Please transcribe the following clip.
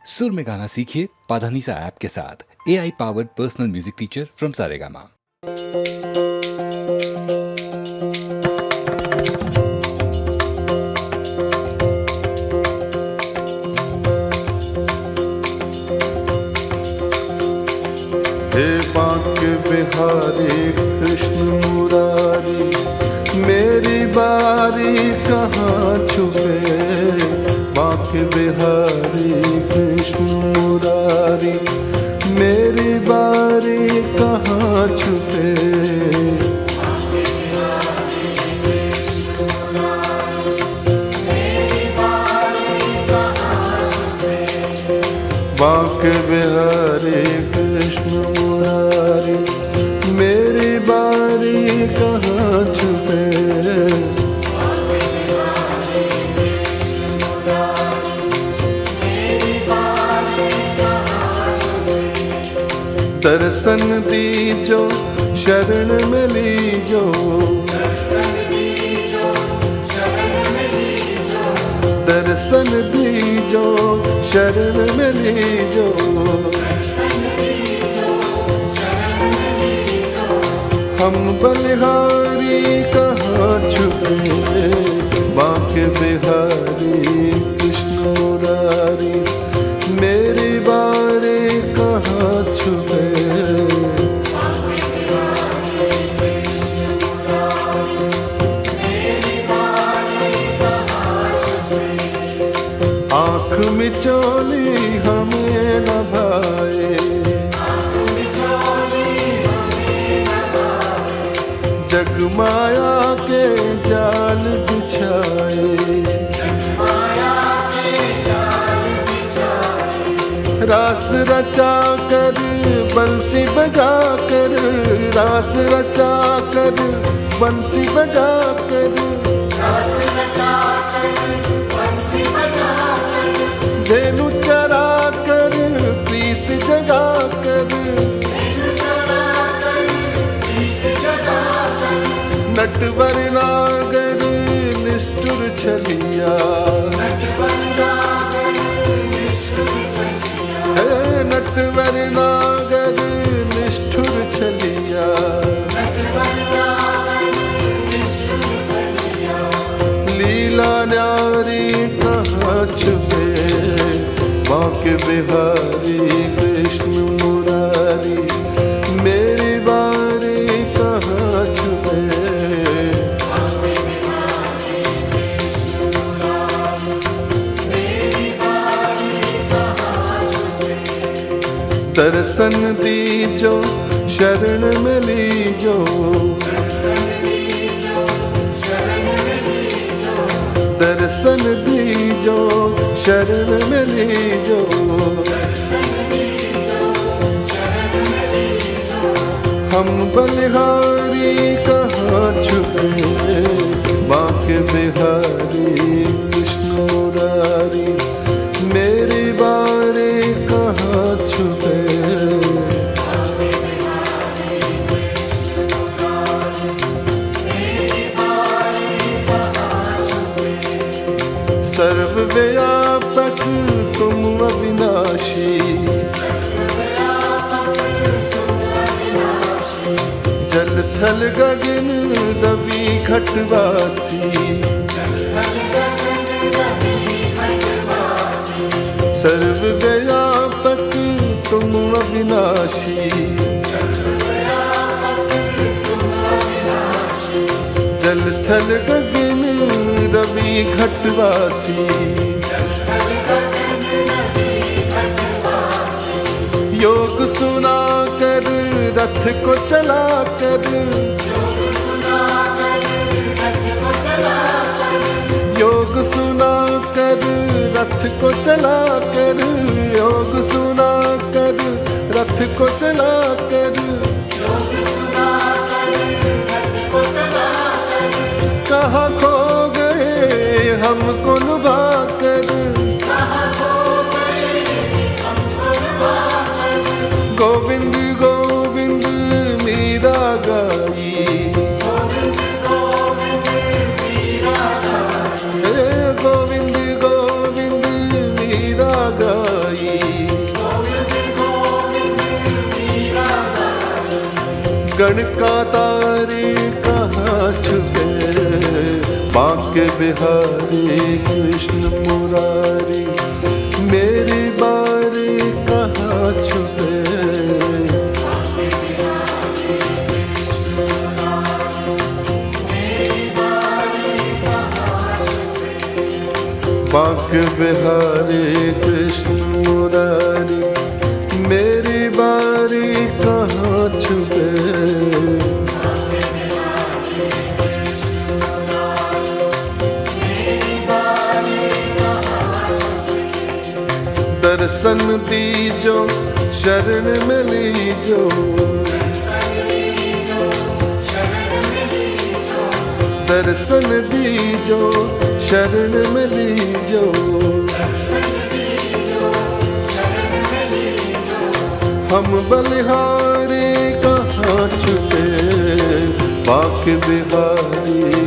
सुर में गाना सीखिए पाधानीसा ऐप के साथ। AI powered personal music teacher from Saregama. हे बांके बिहारी कृष्ण मुरारी, मेरी बारी कहाँ छुपे। बांके बिहारी कृष्ण मुरारी, मेरी बारी कहाँ छुपे। बांके बिहारी कृष्ण मुरारी, मेरी बारी कहाँ छुपे। दर्शन दीजो शरण में लीजो, दर्शन दीजो शरण में लीजो। हम बलिहारी कहाँ छुपे। बांके बिहारी कृष्ण मुरारी, मेरी बारी कहाँ छुपे। आँख मिचोली हमें न भाए, जग माया के जाल बिछाए। रास रचा कर बंसी बजा कर, रास रचा कर बंसी बजा कर। धेनु चरा कर प्रीत जगा कर, नटवर नागर निष्ठुर छलिया। नटवर नागर निष्ठुर छलिया। लीला न्यारी कहाँ छुपे। बांके बिहारी कृष्ण मुरारी, मेरी बारी कहाँ छुपे। दर्शन दीजो शरण में लीजो, दर्शन दीजो शरण में लीजो। हम बलिहारी कहाँ छुपे। बांके बिहारी कृष्ण मुरारी, मेरी बारी कहाँ छुपे। सर्वव्यापक तुम अविनाशी, जल थल गगन दबी घटवासी। सर्वव्यापक तुम अविनाशी, जल थल गगन रवि घटवासी। योग सुना कर रथ को चला कर, योग सुना कर रथ को चला कर, योग सुना कर रथ को चला कर। कहाँ खो गए हमको लुभा कर। गोविंद गोविंद मीरा गाई, गोविंद गोविंद मीरा गाई। गणकातारी कहाँ छुपे, बांके बिहारी कृष्ण मुरारी मेरी बारी कहाँ छुपे। बांके बिहारी कृष्ण मुरारी मेरी बारी कहाँ छुपे। दर्शन दीजो शरण में लीजो, दर्शन दीजो शरण में लीजो। हम बलिहारी कहाँ छुपे, बांके बिहारी